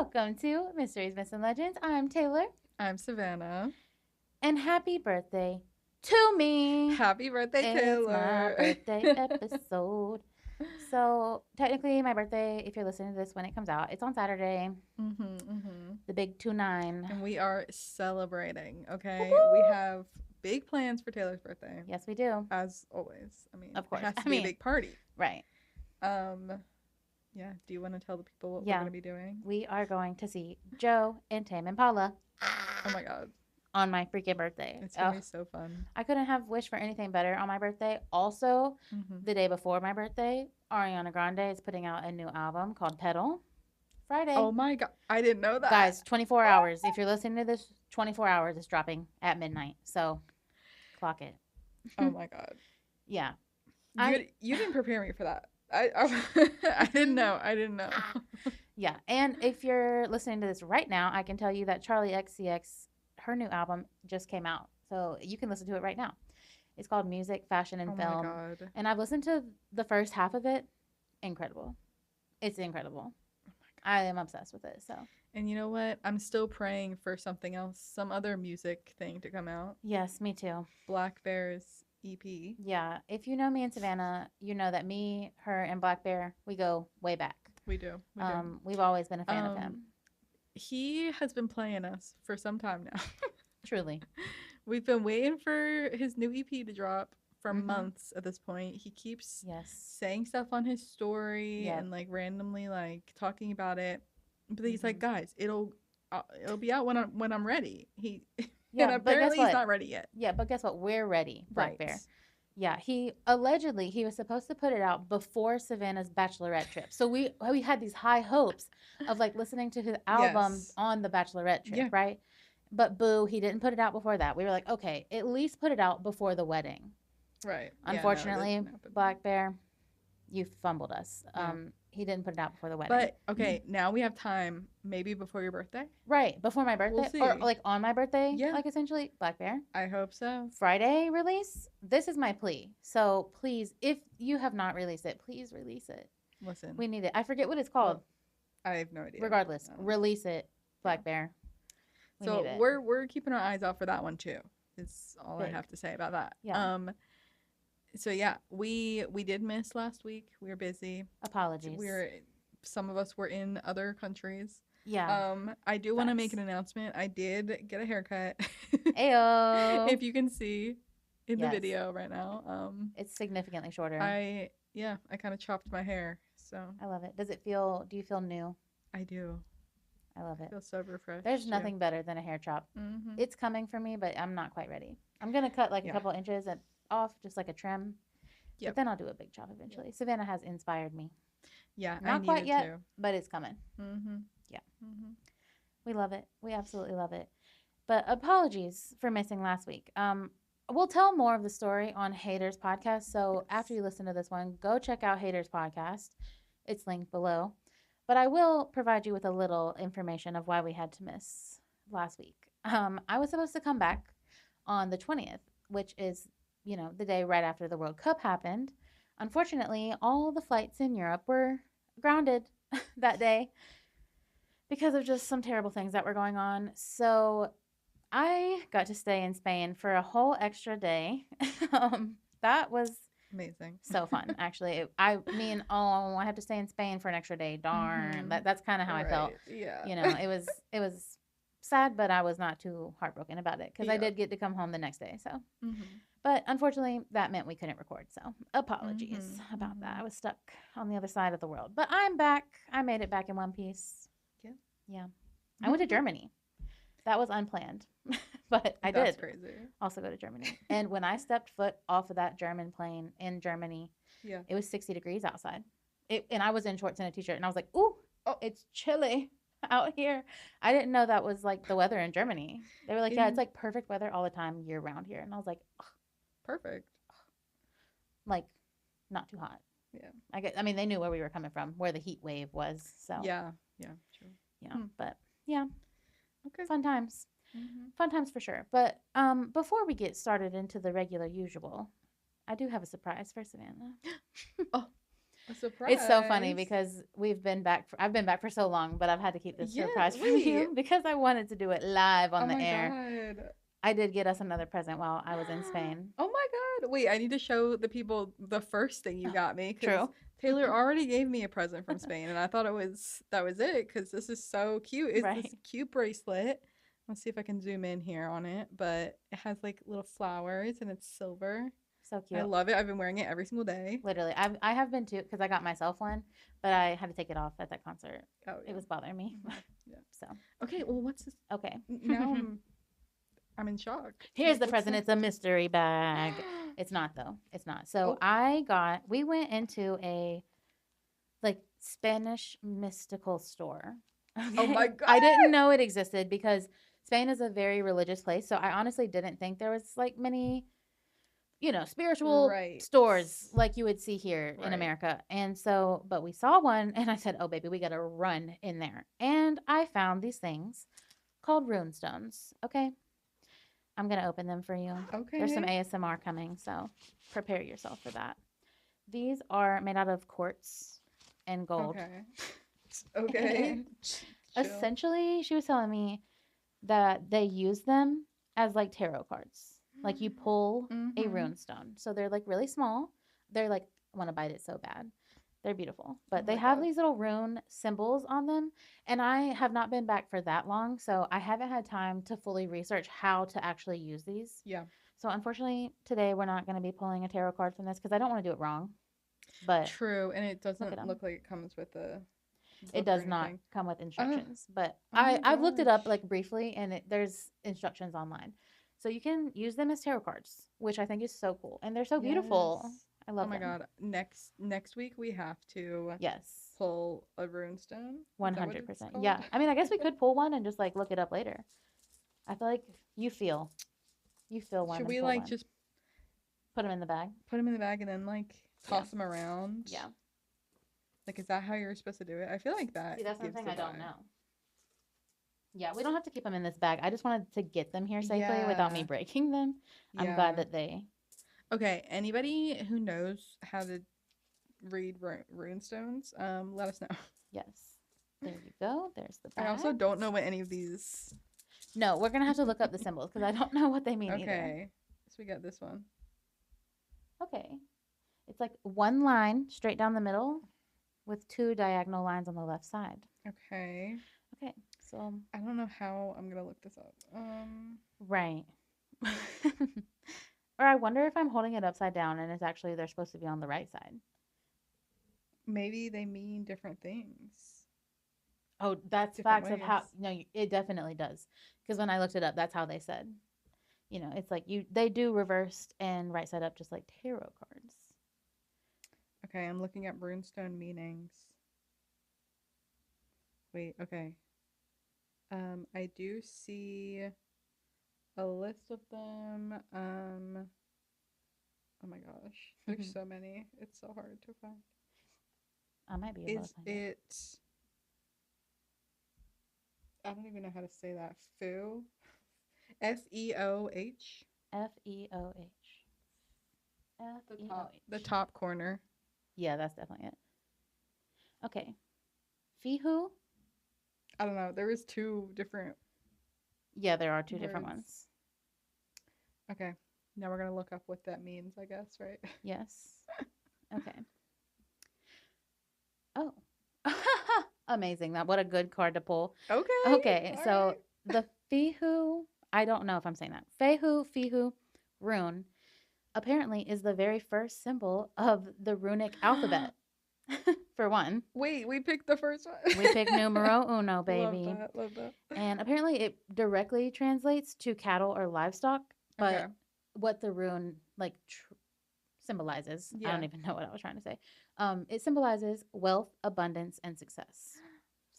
Welcome to Mysteries, Myths, and Legends. I'm Taylor. I'm Savannah. And happy birthday to me. Happy birthday, It's my Taylor. birthday episode. So, technically, my birthday, if you're listening to this when it comes out, it's on Saturday, the big 2-9. And we are celebrating, okay? Woo-hoo! We have big plans for Taylor's birthday, Yes, we do. as always. I mean, Of course. it has to I be a mean, big party. Right. Um, yeah. Do you want to tell the people what we're going to be doing? We are going to see Joe and Tame Impala Oh my God. on my freaking birthday. It's going to be so fun. I couldn't have wished for anything better on my birthday. Also, Mm-hmm. the day before my birthday, Ariana Grande is putting out a new album called Pedal. Friday. Oh my God. I didn't know that. Guys, 24 hours. If you're listening to this, 24 hours is dropping at midnight. So, clock it. Oh my God. Yeah. You didn't prepare me for that. I didn't know. I didn't know. Yeah. And if you're listening to this right now, I can tell you that Charlie XCX, her new album just came out. So you can listen to it right now. It's called Music, Fashion, and Oh Film. my God. And I've listened to the first half of it. Incredible. It's incredible. I am obsessed with it. So. And you know what? I'm still praying for something else, some other music thing to come out. Yes, me too. Black Bear's EP. Yeah. If you know me and Savannah, you know that me, her, and Black Bear, we go way back. We do. We've always been a fan of him. He has been playing us for some time now. Truly. We've been waiting for his new EP to drop for Mhm. months at this point. He keeps Yes. saying stuff on his story Yep. and like randomly like talking about it. But he's like, Mhm. guys, it'll be out when I'm ready. Yeah, And but guess apparently he's what? not ready yet. Yeah, but guess what? We're ready, Black Right. Bear. Yeah, he allegedly he was supposed to put it out before Savannah's bachelorette trip. So we had these high hopes of like listening to his album Yes. on the bachelorette trip, Yeah. right? But boo, he didn't put it out before that. We were like, okay, at least put it out before the wedding. Right. Yeah, no, it Unfortunately, doesn't happen. Black Bear, you fumbled us. Yeah. He didn't put it out before the wedding. But okay, now we have time. Maybe before your birthday. Right, before my birthday, We'll or see. like on my birthday, Yeah. like essentially, Black Bear. I hope so. Friday release. This is my plea. So please, if you have not released it, please release it. Listen, We need it. I forget what it's called. I have no idea. Regardless, release it, Black Bear. We So need it. we're keeping our eyes out for that one too. Is all I Big. have to say about that. Yeah. So yeah, we did miss last week. We were busy. Apologies. Some of us were in other countries. Yeah. I do want to make Facts. an announcement. I did get a haircut. Ayo. If you can see in the Yes. video right now. It's significantly shorter. I kind of chopped my hair. So I love it. Does it feel? Do you feel new? I do. I love I it. feel so refreshed. There's nothing better than a hair chop. Mm-hmm. It's coming for me, but I'm not quite ready. I'm gonna cut like a Yeah. couple inches off, just like a trim. Yep. But then I'll do a big chop eventually. Savannah has inspired me, Yeah, Not I quite needed yet. to. but it's coming. Mm-hmm. Yeah. Mm-hmm. We love it. We absolutely love it. But apologies for missing last week. We'll tell more of the story on Haters Podcast. So Yes. after you listen to this one, go check out Haters Podcast. It's linked below. But I will provide you with a little information of why we had to miss last week. I was supposed to come back on the 20th, which is, the day right after the World Cup happened. Unfortunately, all the flights in Europe were grounded that day because of just some terrible things that were going on. So I got to stay in Spain for a whole extra day. That was Amazing. so fun, actually. I have to stay in Spain for an extra day. Darn. Mhm. That's kind of how I felt. Right, Yeah. It was sad, but I was not too heartbroken about it because I Yeah. did get to come home the next day. So, Mhm. but unfortunately, that meant we couldn't record. So, apologies Mhm, about that. mhm. I was stuck on the other side of the world, but I'm back. I made it back in one piece. Yeah. Yeah. I went to Germany. That was unplanned, but I That's did crazy. also go to Germany. And when I stepped foot off of that German plane in Germany, Yeah. it was 60 degrees outside. And I was in shorts and a t-shirt, and I was like, "Ooh, Oh. it's chilly out here." I didn't know that was like the weather in Germany. They were like, "Yeah, it's like perfect weather all the time year round here." And I was like, "Ugh, Perfect. like not too hot." Yeah. I mean, they knew where we were coming from, where the heat wave was. So Yeah. Yeah. True. but yeah, Okay. fun times. Mhm. Fun times for sure. But before we get started into the regular usual, I do have a surprise for Savannah. A surprise. It's so funny because I've been back for so long, but I've had to keep this Yeah, surprise from wait. you because I wanted to do it live Oh on the my air. god. I did get us another present while I was in Spain. Oh my god. Wait, I need to show the people the first thing you got me because True. Taylor already gave me a present from Spain and I thought that was it because this is so cute. It's Right. this cute bracelet. Let's see if I can zoom in here on it, but it has like little flowers and it's silver. So I cute. love it. I've been wearing it every single day. Literally. I have been too because I got myself one, but I had to take it off at that concert. Oh yeah. It was bothering me. Yeah. So, Okay, well what's this? okay. Now I'm in shock. Here's the What's present. next? It's a mystery bag. It's not though. It's not. So Oh. we went into a like Spanish mystical store. Oh my Okay? I didn't god. know it existed because Spain is a very religious place. So I honestly didn't think there was like many, spiritual Right. stores like you would see here in Right. America. And so, but we saw one and I said, oh, baby, we got to run in there. And I found these things called rune stones. Okay. I'm going to open them for you. There's some Okay. ASMR coming. So prepare yourself for that. These are made out of quartz and gold. Okay. Okay. And Chill. essentially, she was telling me that they use them as like tarot cards. Like you pull a Mhm. rune stone. So they're like really small. They're like, I want to bite it so bad. They're beautiful. But Oh they my have god. these little rune symbols on them. And I have not been back for that long. So I haven't had time to fully research how to actually use these. Yeah. So unfortunately, today we're not going to be pulling a tarot card from this because I don't want to do it wrong. But True, and it look at doesn't them. look like it comes with a It book or does not anything. come with Oh, instructions, but oh my I've looked it up gosh. like briefly, and there's instructions online, so you can use them as tarot cards, which I think is so cool, and they're so beautiful. Yes. I Oh love my them. god. Next week we have to Yes, pull a runestone. Is one that what hundred it's percent. called? Yeah, I mean, I guess we could pull one and just like look it up later. I feel like you feel one Should and we pull like one. just Put them in the bag. put them in the bag and then like Yeah. toss them around? Yeah. Like, is that how you're supposed to do it? I feel like that See, that's gives something the I don't vibe. know. Yeah, we don't have to keep them in this bag. I just wanted to get them here safely without me Yeah. breaking them. I'm glad Yeah. that they. Okay. Anybody who knows how to read runestones, let us know. Yes. There you go. There's the I bag. also don't know what any of these. No, we're gonna have to look up the symbols because I don't know what they mean either. Okay. So we got this one. Okay. It's like one line straight down the middle with two diagonal lines on the left side. Okay. Okay, so I don't know how I'm gonna look this up. right. Or I wonder if I'm holding it upside down and it's actually they're supposed to be on the right side. Maybe they mean different things. Oh, that's Different facts of how. ways. No, it definitely does. Because when I looked it up, that's how they said. It's like they do reversed and right side up, just like tarot cards. Okay, I'm looking at runestone meanings. Wait, okay. I do see a list of them. Oh my gosh, there's so many. It's so hard to find. I might be able to Is find it. it? I don't even know how to say that. Foo. FEOH. FEOH. FEOH. The top corner. Yeah, that's definitely it. Okay. Fihu? I don't know. There was two different Yeah, there are two different words. ones. Okay. Now we're gonna look up what that means, I guess, right? Yes. Okay. Oh. Amazing. What a good card to pull. Okay. Okay, all so right. the Fihu, I don't know if I'm saying that. Fihu rune apparently is the very first symbol of the runic alphabet. For one, Wait, we picked the first one. we pick numero uno, baby. Love that. Love that. And apparently it directly translates to cattle or livestock, but Okay. what the rune like symbolizes, I Yeah. don't even know what I was trying to say. It symbolizes wealth, abundance, and success.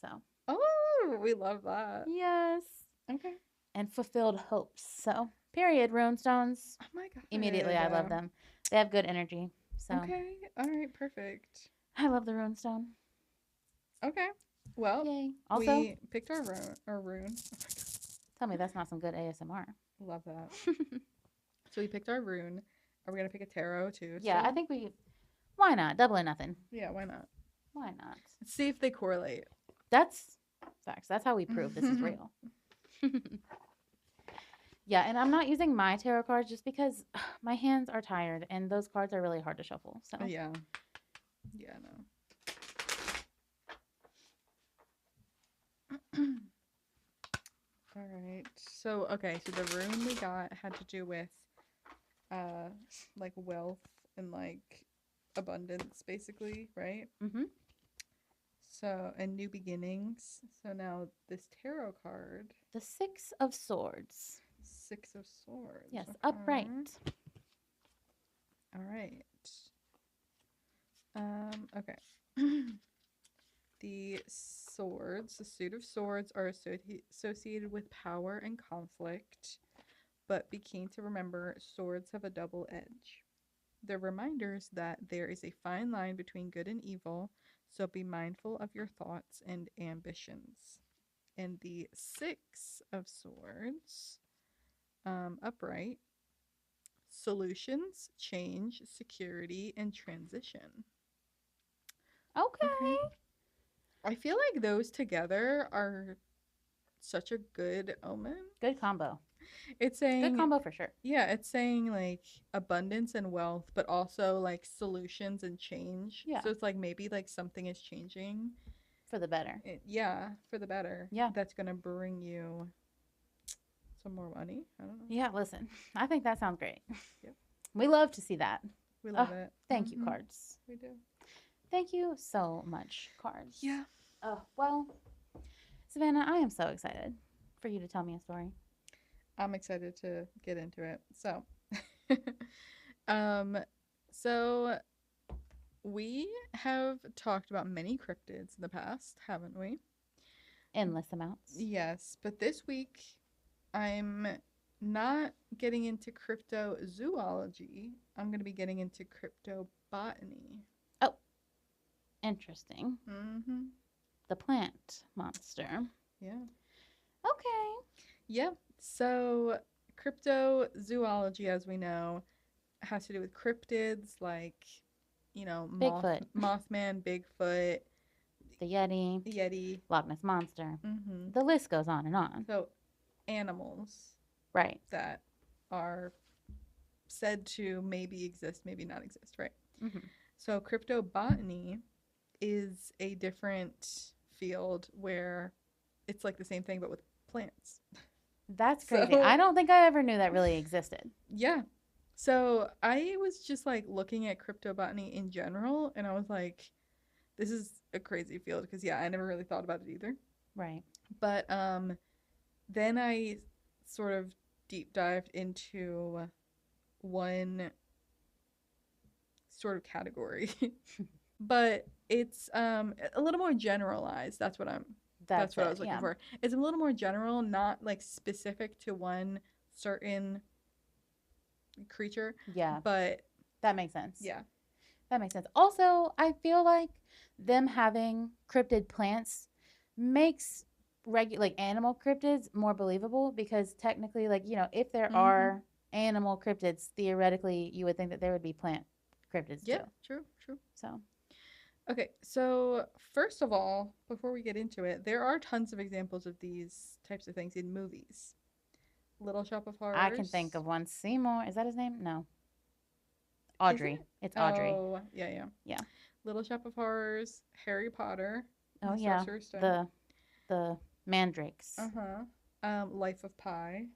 So, Oh, we love that. yes. Okay. And fulfilled hopes. So, period, rune stones. Oh my god. Immediately, I love them. They have good energy. So, Okay. All right. Perfect. I love the rune stone. Okay. Well, Yay. Also, we picked our rune. Oh my god. tell me that's not some good ASMR. Love that. So we picked our rune. Are we gonna pick a tarot too? Yeah, I still? think Why not? Double or nothing. Yeah, why not? Why not? Let's see if they correlate. That's facts. That's how we prove this is real. Yeah, and I'm not using my tarot cards just because my hands are tired and those cards are really hard to shuffle. So Yeah. Yeah, no. All right. So, okay, so the rune we got had to do with like wealth and like abundance basically, right? Mhm. So, and new beginnings. So now this tarot card, The 6 of Swords. 6 of Swords. Yes, Okay. upright. All right. Okay. The swords, the suit of swords, are associated with power and conflict, but be keen to remember swords have a double edge. They're reminders that there is a fine line between good and evil, so be mindful of your thoughts and ambitions. And the 6 of Swords, upright, solutions, change, security, and transition. Okay. I feel like those together are such a good omen. Good combo. It's saying Good combo for sure. Yeah, it's saying like abundance and wealth, but also like solutions and change. Yeah. So it's like maybe like something is changing. For the better. Yeah, for the better. Yeah. That's gonna bring you some more money. I don't know. Yeah, listen. I think that sounds great. Yep. We love to see that. We love it. Thank you, cards. We do. Thank you so much, cards. Yeah. Oh, well, Savannah, I am so excited for you to tell me a story. I'm excited to get into it. So, so we have talked about many cryptids in the past, haven't we? Endless amounts. Yes, but this week I'm not getting into cryptozoology. I'm going to be getting into crypto-botany. Oh, interesting. Mm-hmm. The plant monster. Yeah. Okay. Yep. So cryptozoology, as we know, has to do with cryptids like, Bigfoot. Mothman, Bigfoot, The Yeti. Yeti. Loch Ness Monster. Mm-hmm. The list goes on and on. So animals. Right. That are said to maybe exist, maybe not exist, right? Mm-hmm. So cryptobotany is a different field where it's like the same thing but with plants. That's crazy. I don't think I ever knew that really existed. Yeah. So I was just like looking at cryptobotany in general and I was like, this is a crazy field because I never really thought about it either. Right. But then I sort of deep dived into one sort of category. But it's a little more generalized. That's what I was looking for. It's a little more general, not like specific to one certain creature. Yeah. But that makes sense. Yeah. That makes sense. Also, I feel like them having cryptid plants makes like animal cryptids more believable because technically, like, if there are animal cryptids, theoretically you would think that there would be plant cryptids too. True. So okay, so first of all, before we get into it, there are tons of examples of these types of things in movies. Little Shop of Horrors. I can think of one. Seymour, is that his name? No, Audrey. It's Audrey. Oh, yeah. Little Shop of Horrors, Harry Potter. Oh yeah, the mandrakes. Life of Pi.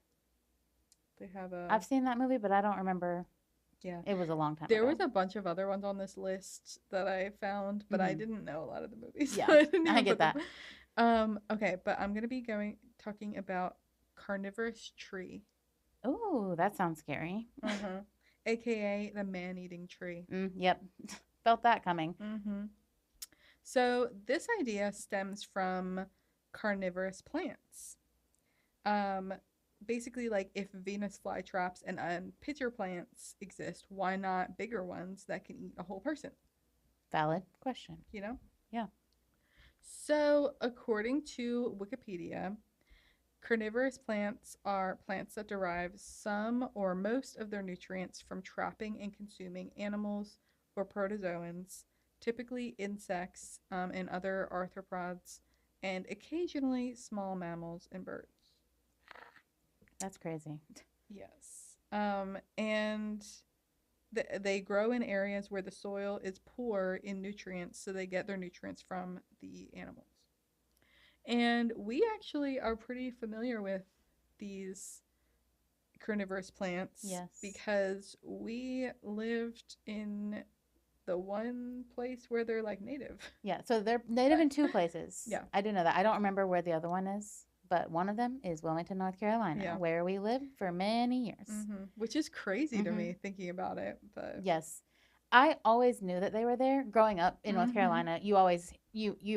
They have a. I've seen that movie, but I don't remember. Yeah, it was a long time. There ago. was a bunch of other ones on this list that I found, but I didn't know a lot of the movies. Yeah, so I get that. Okay, but I'm gonna be talking about carnivorous tree. Oh, that sounds scary. AKA the man-eating tree. Yep, felt that coming. So this idea stems from carnivorous plants. Basically, like if Venus flytraps and pitcher plants exist, why not bigger ones that can eat a whole person? Valid question. Yeah. So according to Wikipedia, carnivorous plants are plants that derive some or most of their nutrients from trapping and consuming animals or protozoans, typically insects and other arthropods, and occasionally small mammals and birds. That's crazy. Yes. And they grow in areas where the soil is poor in nutrients, so they get their nutrients from the animals. And we actually are pretty familiar with these carnivorous plants Yes. because we lived in the one place where they're like native. Yeah. So they're native in two places. Yeah. I do know that. I don't remember where the other one is, but one of them is Wilmington, North Carolina, Yeah. where we lived for many years. Which is crazy to me thinking about it, but Yes. I always knew that they were there. Growing up in North Carolina, you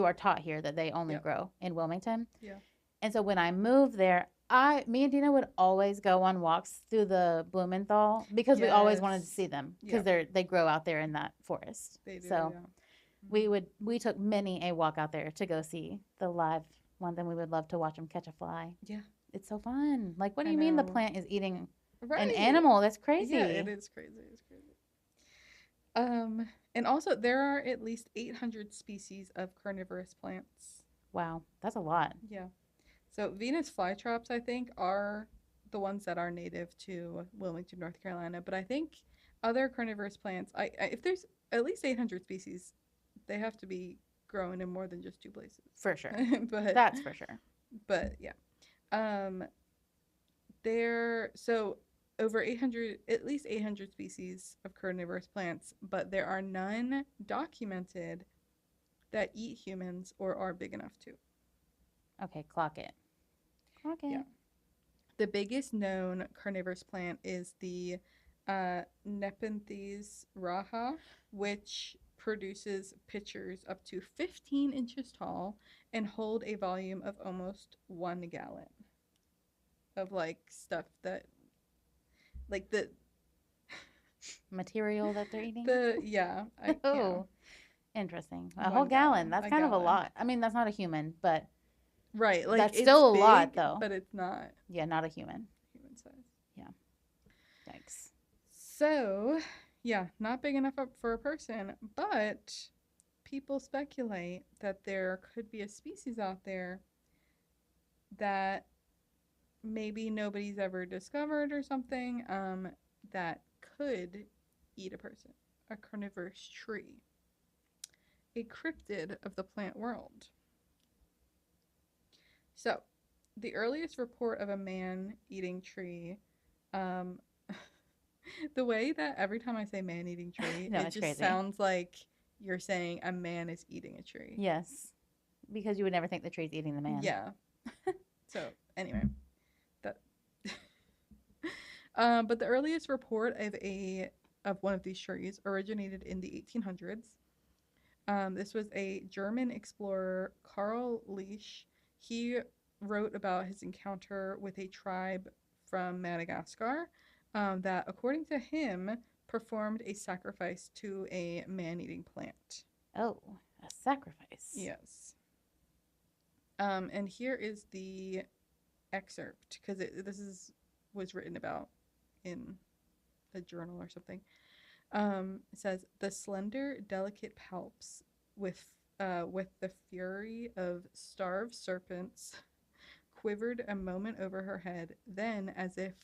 are taught here that they only Yep. grow in Wilmington. Yeah. And so when I moved there, me and Dina would always go on walks through the Blumenthal because we always wanted to Yes. see them because Yep. they grow out there in that forest. They do, So yeah. we took many a walk out there to go see the live one. Then we would love to watch them catch a fly. Yeah. It's so fun. Like, what do I you mean the know. plant is eating an Right. animal? That's crazy. Yeah, it is crazy. It's crazy. And also there are at least 800 species of carnivorous plants. Wow, that's a lot. Yeah. So Venus flytraps, I think, are the ones that are native to Wilmington, North Carolina. But I think other carnivorous plants, if there's at least 800 species, they have to be grown in more than just two places. For sure. but That's for sure. But yeah, um, so over 800, at least 800 species of carnivorous plants, but there are none documented that eat humans or are big enough to. Okay, clock it. Clock it. Yeah. The biggest known carnivorous plant is the Nepenthes raha, which produces pitchers up to 15 inches tall and hold a volume of almost 1 gallon of like stuff that, like the Material that they're eating. yeah. Oh, interesting. A 1 whole gallon. gallon, That's a kind of a gallon. lot. I mean, that's not a human, but Right, like that's it's still a lot, big, though. but it's not Yeah, not a human. human size. Thanks. So, yeah, not big enough for a person, but people speculate that there could be a species out there that maybe nobody's ever discovered or something that could eat a person, a carnivorous tree, a cryptid of the plant world. So, the earliest report of a man-eating tree, um, the way that every time I say man-eating tree, No, it it's just crazy. sounds like you're saying a man is eating a tree. Yes, because you would never think the tree's eating the man. Yeah. So anyway, that. But the earliest report of one of these trees originated in the 1800s. This was a German explorer, Karl Lesch. He wrote about his encounter with a tribe from Madagascar that, according to him, performed a sacrifice to a man-eating plant. Oh, a sacrifice. Yes. And here is the excerpt because was written about in a journal or something. It says the slender, delicate palps with the fury of starved serpents quivered a moment over her head. Then, as if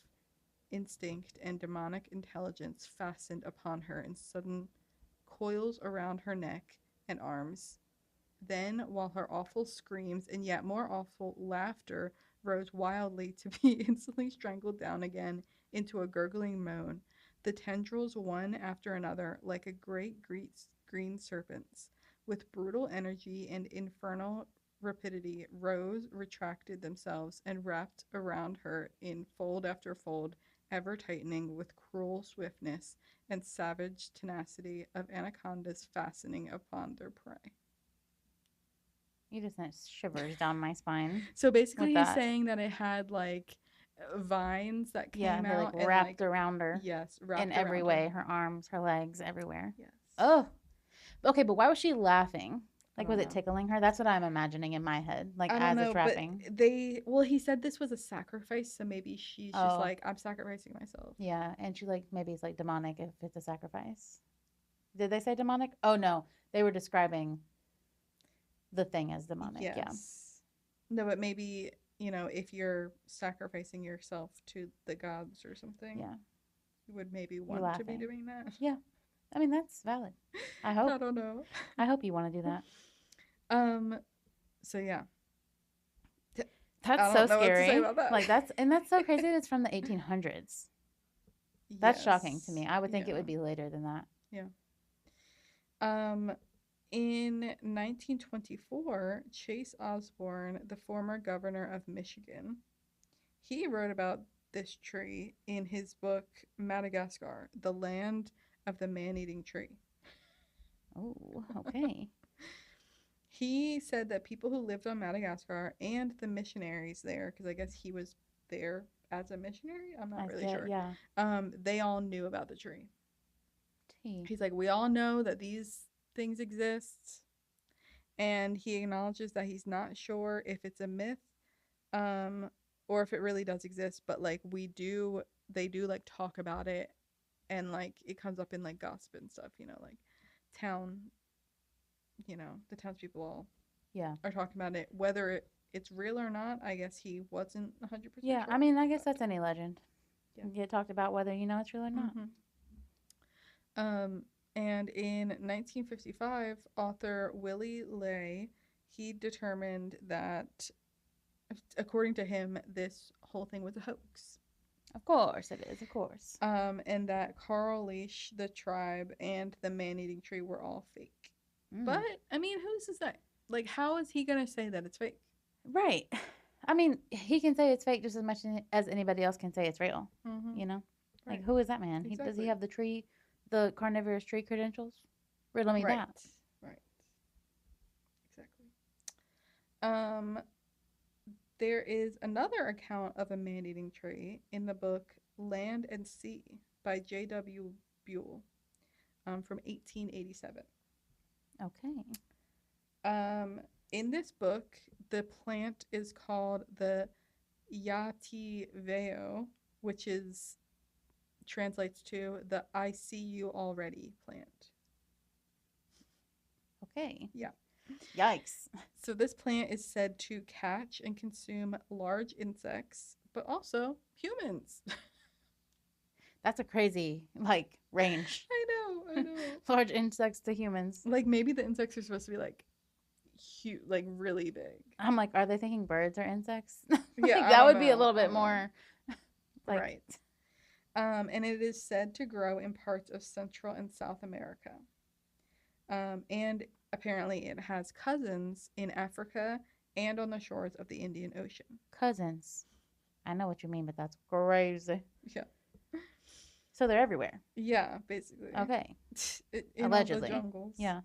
instinct and demonic intelligence fastened upon her in sudden coils around her neck and arms. Then, while her awful screams and yet more awful laughter rose wildly to be instantly strangled down again into a gurgling moan, the tendrils, one after another, like a great green serpents, with brutal energy and infernal rapidity, rose, retracted themselves, and wrapped around her in fold after fold, ever tightening with cruel swiftness and savage tenacity of anacondas fastening upon their prey. You just sent shivers down my spine. So basically, with he's that. saying that it had like vines that came Yeah, they out like and wrapped around her yes, wrapped in every around way. Her arms, her legs, everywhere. Yes. Oh, okay, but why was she laughing? Like, was don't it know. tickling her? That's what I'm imagining in my head. Like, I as don't know, it's wrapping. but he said this was a sacrifice, so maybe she's just Oh. like, I'm sacrificing myself. Yeah, and she like maybe it's like demonic if it's a sacrifice. Did they say demonic? Oh no, they were describing the thing as demonic. Yeah. Yes. No, but maybe, if you're sacrificing yourself to the gods or something, Yeah. you would maybe You're want to be laughing. doing that. Yeah. I mean, that's valid. I I hope. don't know. I hope you want to do that. Um, so yeah. That's I so don't know what to say scary. about that. Like that's so crazy that it's from the 1800s. That's shocking to Yes. me. I would think it Yeah. would be later than that. Yeah. Um, in 1924, Chase Osborne, the former governor of Michigan, he wrote about this tree in his book Madagascar, The Land of the Man-Eating Tree. Oh, okay. He said that people who lived on Madagascar and the missionaries there, because I guess he was there as a missionary, I'm not I really get, sure. yeah. They all knew about the tree. Tea. He's like, we all know that these things exist, and he acknowledges that he's not sure if it's a myth, um, or if it really does exist. But like they do like talk about it, and like it comes up in like gossip and stuff. Like town, the townspeople all Yeah. are talking about it. Whether it's real or not, I guess he wasn't 100% Yeah, sure. I mean, I guess But that's any legend. yeah. You get talked about whether you know it's real or not. Um, and in 1955, author Willie Ley, he determined that, according to him, this whole thing was a hoax. Of course it is, of course. And that Carl Leash, the tribe, and the man-eating tree were all fake. But I mean, who's to say? Like, how is he gonna say that it's fake? Right. I mean, he can say it's fake just as much as anybody else can say it's real. Mm-hmm. You know? Right. Like, who is that man? Exactly. Does he have the carnivorous tree credentials? Riddle me Right. that. Right. Exactly. Um, there is another account of a man-eating tree in the book Land and Sea by J.W. Buell, from 1887. Okay. In this book, the plant is called the Yati Veo, which translates to the I see you already plant. Okay. Yeah. Yikes. So this plant is said to catch and consume large insects, but also humans. That's a crazy, range. I know. Large insects to humans. Like maybe the insects are supposed to be like huge, like really big. I'm like, are they thinking birds are insects? Yeah, That would be a little bit more right. And it is said to grow in parts of Central and South America. And apparently it has cousins in Africa and on the shores of the Indian Ocean. Cousins. I know what you mean, but that's crazy. Yeah. So they're everywhere. Yeah, basically. Okay. In Allegedly. all the jungles. Yeah.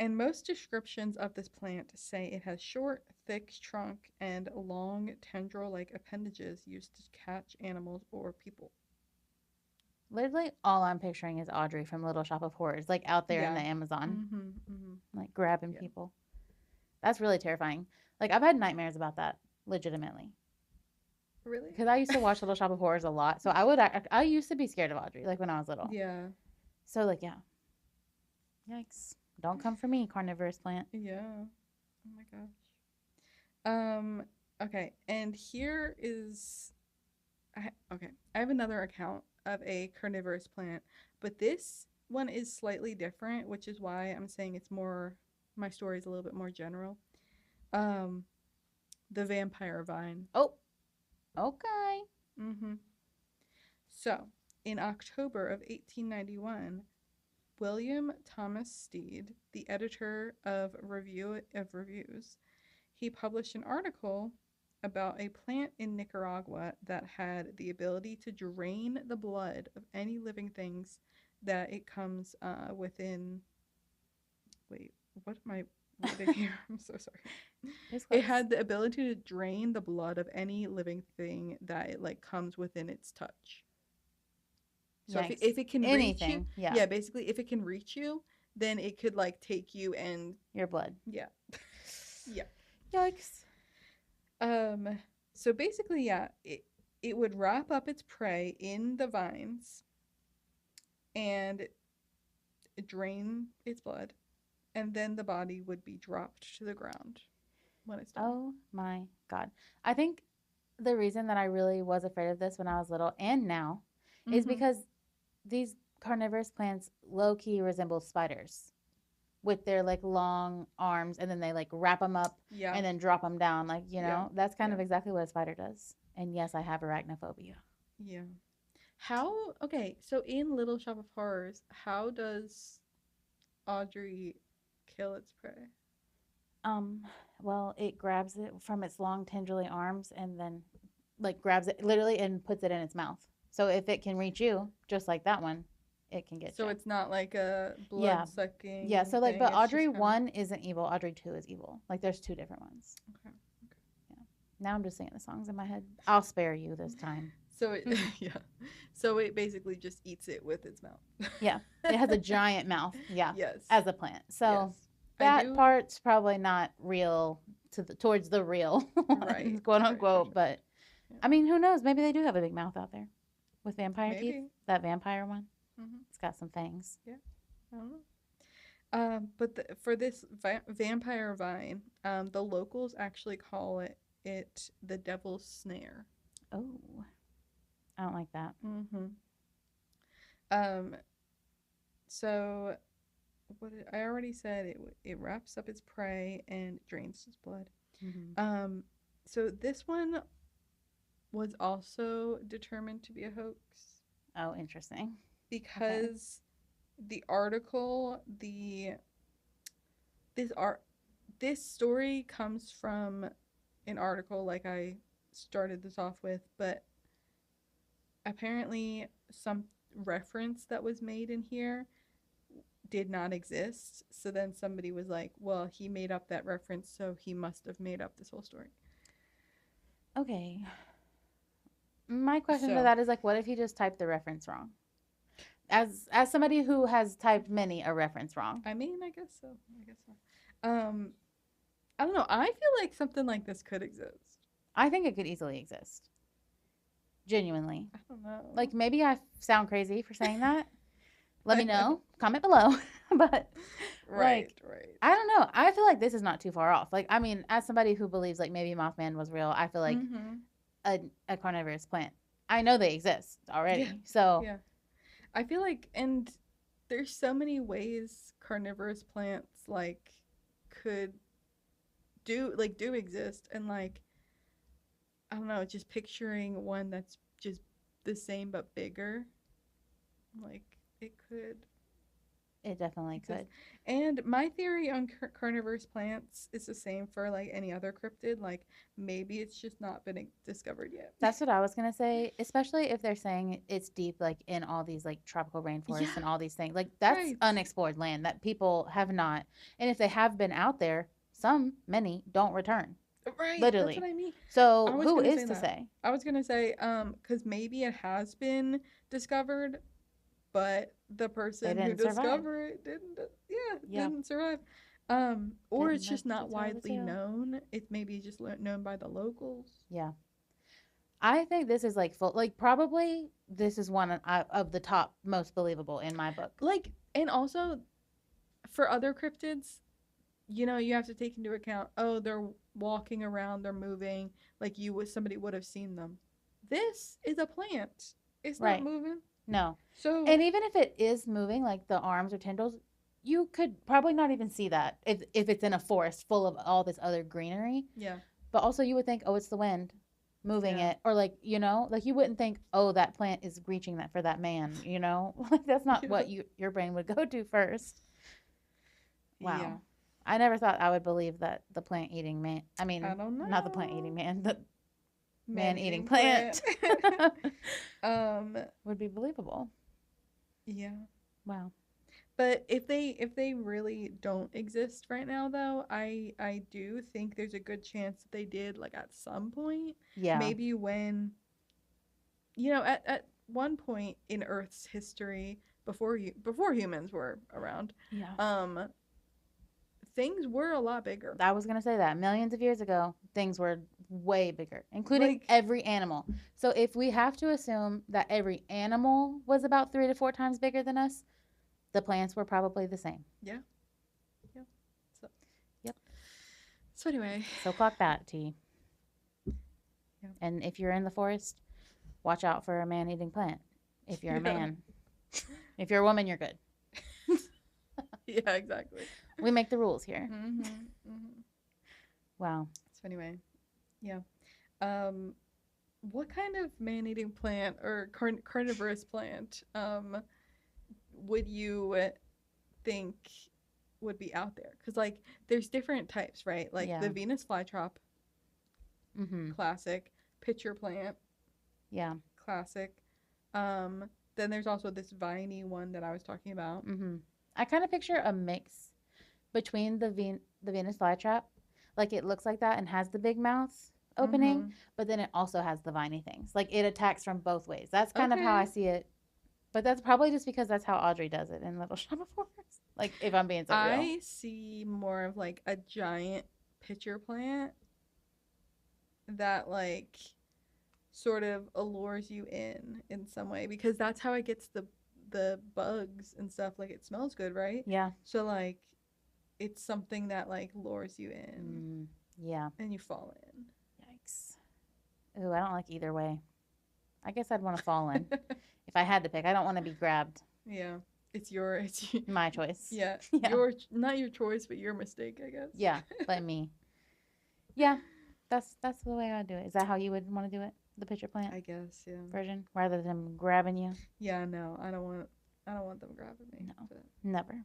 And most descriptions of this plant say it has short, thick trunk and long tendril-like appendages used to catch animals or people. Literally, all I'm picturing is Audrey from Little Shop of Horrors, out there in the Amazon, grabbing people. That's really terrifying. I've had nightmares about that, legitimately. Really? Because I used to watch Little Shop of Horrors a lot, so I used to be scared of Audrey, when I was little. Yeah. So, yeah. Yikes. Don't come for me, carnivorous plant. Yeah. Oh my gosh. Okay, and here is I have another account of a carnivorous plant, but this one is slightly different, which is why I'm saying my story is a little bit more general. The vampire vine. Oh. Okay. So, in October of 1891, William Thomas Steed, the editor of Reviews, he published an article about a plant in Nicaragua that had the ability to drain the blood of any living things that it comes within. Wait, what am I reading here? I'm so sorry. It had the ability to drain the blood of any living thing that it comes within its touch. So if it can reach you, yeah, basically if it can reach you, then it could take you and your blood. Yeah. Yeah. Yikes. So basically, yeah, it would wrap up its prey in the vines, and drain its blood, and then the body would be dropped to the ground when it's done. Oh my God. I think the reason that I really was afraid of this when I was little and now is Mm-hmm. because these carnivorous plants low key resemble spiders with their like long arms, and then they like wrap them up Yeah. and then drop them down. Like, Yeah. that's kind Yeah. of exactly what a spider does. And yes, I have arachnophobia. Yeah. How? Okay. So in Little Shop of Horrors, how does Audrey kill its prey? Um, well, it grabs it from its long tendrily arms and then like grabs it literally and puts it in its mouth. So if it can reach you, just like that one, it can get So you. it's not like a Yeah. blood Yeah. sucking So like, thing. but It's Audrey just kind of 1 isn't evil. Audrey 2 is evil. Like there's two different ones. okay. Yeah. Now I'm just singing the songs in my head. I'll spare you this time. So it yeah. So it basically just eats it with its mouth. Yeah. It has a giant mouth. Yeah. Yes. As a plant. So Yes. I that do. part's probably not real towards the real Right. quote Right. unquote. Sure. But Yeah. I mean, who knows? Maybe they do have a big mouth out there with vampire teeth. Maybe. That vampire one. Mm-hmm. It's got some fangs. Yeah. I don't know. But for this vampire vine, the locals actually call it the devil's snare. Oh, I don't like that. Mm-hmm. Um. So, I already said, it wraps up its prey and drains its blood. Mm-hmm. So this one was also determined to be a hoax Oh, interesting. because the article, this story comes from an article like I started this off with, but apparently some reference that was made in here did not exist. So then somebody was like, well, he made up that reference, so he must have made up this whole story. Okay. My question to So- that is like, what if you just typed the reference wrong? As somebody who has typed many a reference wrong. I mean, I guess so. I don't know. I feel like something like this could exist. I think it could easily exist. Genuinely. I don't know. Like maybe I sound crazy for saying that. Let me know. Comment below. But right. I don't know. I feel like this is not too far off. Like, I mean, as somebody who believes like maybe Mothman was real, I feel like a carnivorous plant. I know they exist already. Yeah. So Yeah. I feel like, and there's so many ways carnivorous plants like could do exist, and like I don't know, just picturing one that's just the same but bigger, like it could. it definitely exist. could. And my theory on carnivorous plants is the same for like any other cryptid. Like maybe it's just not been discovered yet. That's what I was gonna say, especially if they're saying it's deep, like in all these like tropical rainforests and all these things. Like that's Right. unexplored land that people have not. And if they have been out there, many don't return. Right. Literally. That's what I mean. So I was who gonna is say to that. say? I was gonna say, because maybe it has been discovered, but the person who didn't survive. discovered it didn't. Yeah. Didn't survive. Or Didn't it's just live not to tell the widely tale. known. It's maybe just known by the locals. Yeah. I think this is like full, like probably this is one of the top most believable in my book. Like, and also for other cryptids, you know, you have to take into account, oh, they're walking around, they're moving, like somebody would have seen them. This is a plant. It's Right. not moving. No. So And even if it is moving, like the arms or tendrils, you could probably not even see that if it's in a forest full of all this other greenery. yeah. But also you would think, oh, it's the wind moving Yeah. it. Or like, like you wouldn't think, oh, that plant is reaching that for that man, Like that's not Yeah. what your brain would go to first. Wow. Yeah. I never thought I would believe that the plant eating man, I mean, I don't know. not the plant eating man, the man-eating plant. would be believable. Yeah. Wow. But if they really don't exist right now, though, I do think there's a good chance that they did, like at some point. Yeah. Maybe when, at one point in Earth's history, before humans were around, Yeah. things were a lot bigger. I was gonna say that millions of years ago, things were way bigger, including Like- every animal. So if we have to assume that every animal was about 3 to 4 times bigger than us, The plants were probably the same. Yeah. Yep. So. Yep. So anyway. So clock that, T. Yeah. And if you're in the forest, watch out for a man-eating plant. If you're a man. If you're a woman, you're good. Yeah, exactly. We make the rules here. Mm-hmm. Mm-hmm. Wow. So anyway, yeah. What kind of man-eating plant or carnivorous plant would you think would be out there? Because like there's different types, right? Like Yeah. the Venus flytrap, Mm-hmm. classic. Pitcher plant, Yeah. classic. Then there's also this viney one that I was talking about. Mm-hmm. I kind of picture a mix between the Venus flytrap, like it looks like that and has the big mouth opening, Mhm. but then it also has the viney things. Like it attacks from both ways. That's kind of how I Okay. see it. But that's probably just because that's how Audrey does it in Little Shop of Horrors. Like if I'm being so real. I see more of like a giant pitcher plant that like sort of allures you in some way because that's how it gets the bugs and stuff. Like it smells good, right? Yeah. So like it's something that like lures you in Yeah. and you fall in. Yikes. Ooh, I don't like either way. I guess I'd want to fall in. If I had to pick, I don't want to be grabbed. Yeah. It's My choice. yeah, Yeah. your not your choice but your mistake, I guess. Yeah, but me. Yeah. That's the way I do it. Is that how you would want to do it? The pitcher plant I guess, yeah. version rather than grabbing you? Yeah, no. I don't want them grabbing me. No. But. Never.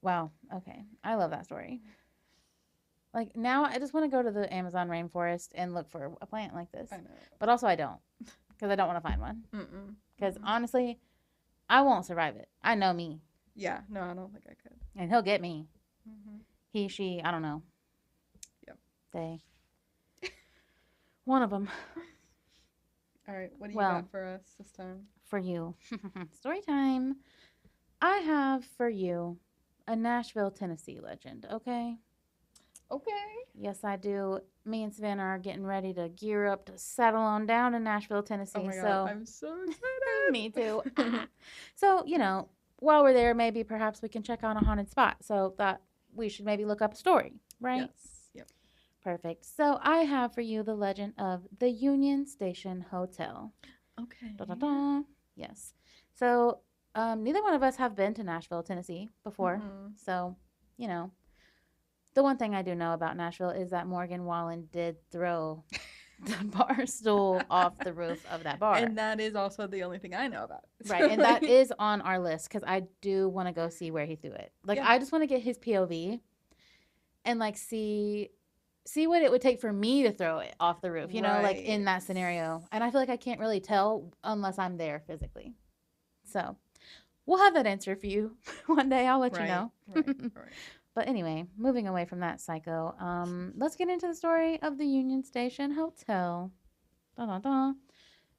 Wow. Okay. I love that story. Like now I just want to go to the Amazon rainforest and look for a plant like this. I know. But also I don't because I don't want to find one. Because honestly, I won't survive it. I know me. Yeah. No, I don't think I could. And he'll get me. Mm-hmm. He, she, I don't know. Yep. They. One of them. All right. What do you got for us this time? For you. Story time. I have for you a Nashville, Tennessee legend, okay? Okay. Yes, I do. Me and Savannah are getting ready to gear up to settle on down in Nashville, Tennessee. Oh my God, so I'm so excited. Me too. So, while we're there, maybe perhaps we can check out a haunted spot. So thought we should maybe look up a story, right? Yes. Yep. Perfect. So I have for you the legend of the Union Station Hotel. Okay. Da-da-da. Yes. So neither one of us have been to Nashville, Tennessee before. Mm-hmm. So, the one thing I do know about Nashville is that Morgan Wallen did throw the bar stool off the roof of that bar. And that is also the only thing I know about it. Right. And that is on our list because I do want to go see where he threw it. Like, Yeah. I just want to get his POV and, like, see what it would take for me to throw it off the roof, like in that scenario. And I feel like I can't really tell unless I'm there physically. So we'll have that answer for you one day. I'll let you know. Right. But anyway, moving away from that psycho, let's get into the story of the Union Station Hotel. Da-da-da.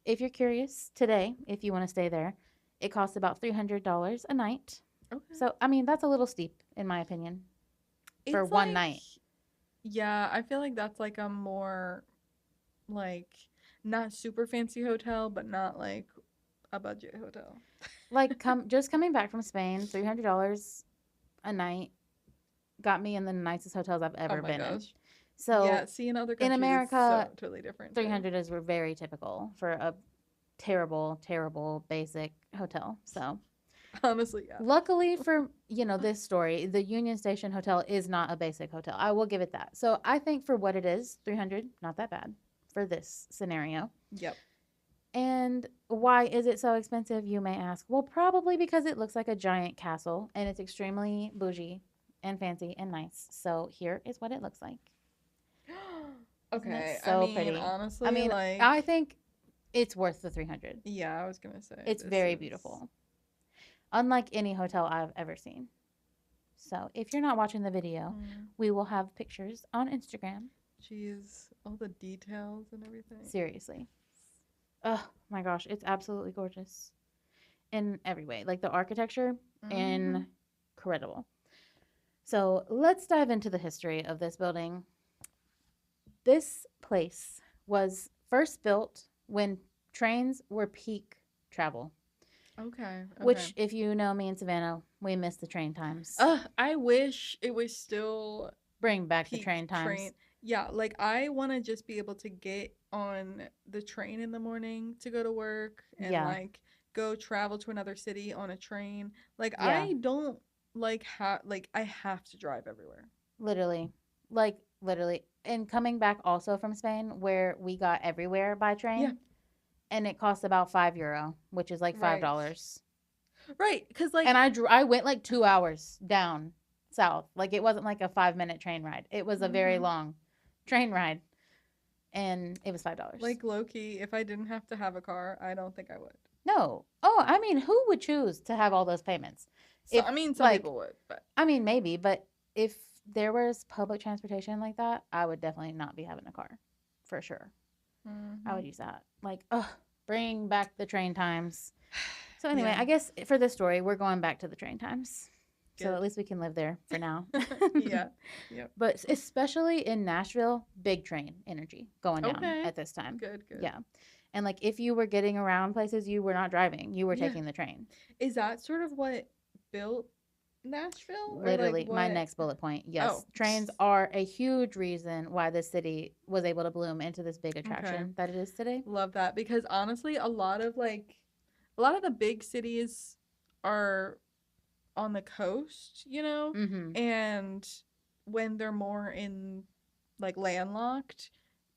If you're curious, today, if you want to stay there, it costs about $300 a night. Okay. So, I mean, that's a little steep, in my opinion, for It's one like- night. Yeah, I feel like that's like a more, like, not super fancy hotel, but not like a budget hotel. Like, just coming back from Spain, $300 a night got me in the nicest hotels I've ever been in. So, yeah, see, in other countries, in America, it's so totally different. too. 300 is very typical for a terrible, terrible basic hotel. So, Honestly, yeah. luckily for, this story, the Union Station Hotel is not a basic hotel. I will give it that. So, I think for what it is, 300, not that bad for this scenario. Yep. And why is it so expensive, you may ask? Well, probably because it looks like a giant castle and it's extremely bougie and fancy and nice. So, here is what it looks like. Okay. So I mean, pretty. honestly, I mean, like, I think it's worth the 300. yeah, I was gonna say It's this very is- beautiful. Unlike any hotel I've ever seen. So, if you're not watching the video, we will have pictures on Instagram. Jeez, all the details and everything. Seriously. Oh my gosh, it's absolutely gorgeous in every way. Like the architecture, Mhm. incredible. So let's dive into the history of this building. This place was first built when trains were peak travel. Okay. Okay. which, if you know me in Savannah, we miss the train times. I wish it was still Bring back the peak train train. times. Yeah, like I want to just be able to get on the train in the morning to go to work and Yeah, like go travel to another city on a train. Like yeah, I don't like I have to drive everywhere. literally. Like, literally. And coming back also from Spain, where we got everywhere by Yeah, train, and it cost about €5, which is like right. $5. Right, cuz And like I went like 2 hours down south. Like, it wasn't like a 5 minute train ride. It was a very mhm. long train ride, and it was $5. Like low key, if I didn't have to have a car, I don't think I would. No. Oh, I mean, who would choose to have all those payments? So If, I mean some like, people would, but I mean, maybe, but if there was public transportation like that, I would definitely not be having a car for sure. I would mhm. use that. Like, oh, bring back the train times. So, anyway, Yeah, I guess for this story, we're going back to the train times. So, at good. least we can live there for now. Yeah. Yep. But especially in Nashville, big train energy going down Okay. at this time. Good, good. Yeah. And like if you were getting around places, you were not driving, you were Yeah. taking the train. Is that sort of what built Nashville or like Literally, my what? next bullet point. Oh, Yes, trains are a huge reason why this city was able to bloom into this big okay. attraction that it is today. Love that because honestly, a lot of the big cities are on the coast, you know? Mm-hmm. And when they're more in like landlocked,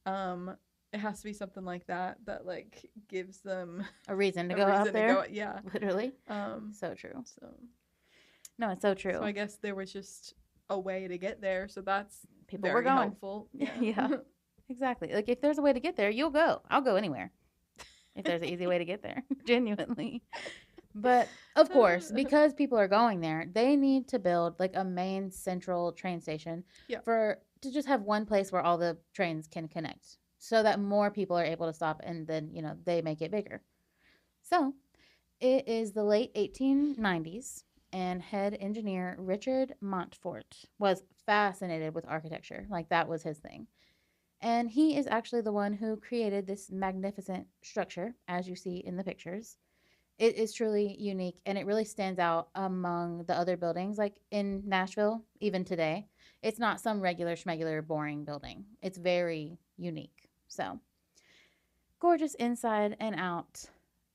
um it has to be something like that that like gives them A reason to a go out reason to there. go. Yeah. Literally. Um So true. so No, it's so so true. I guess there was just a way to get there, so that's People were very going. helpful. Yeah. Yeah, exactly. Like if there's a way to get there, you'll go. I'll go anywhere if there's an easy way to get there. Genuinely. But of course, because people are going there, they need to build like a main central train station Yeah. for to just have one place where all the trains can connect so that more people are able to stop and then, they make it bigger. So, it is the late 1890s and head engineer Richard Montfort was fascinated with architecture. Like that was his thing. And he is actually the one who created this magnificent structure as you see in the pictures. It is truly unique and it really stands out among the other buildings like in Nashville even today. It's not some regular schmegular boring building. It's very unique. So, gorgeous inside and out.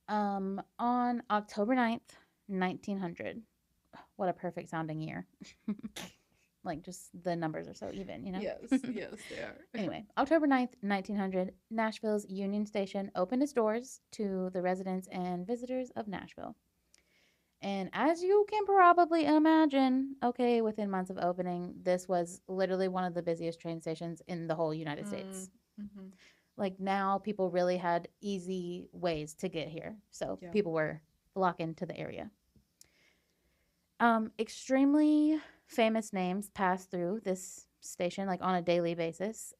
On October 9th, 1900. What a perfect sounding year. Like just the numbers are so even. Yes, yes, they are. Anyway, October 9th, 1900, Nashville's Union Station opened its doors to the residents and visitors of Nashville. And as you can probably imagine, okay, within months of opening, this was literally one of the busiest train stations in the whole United States. Mm-hmm. Like now, people really had easy ways to get here. So Yeah. people were flocking to the area. Extremely famous names pass through this station like on a daily basis.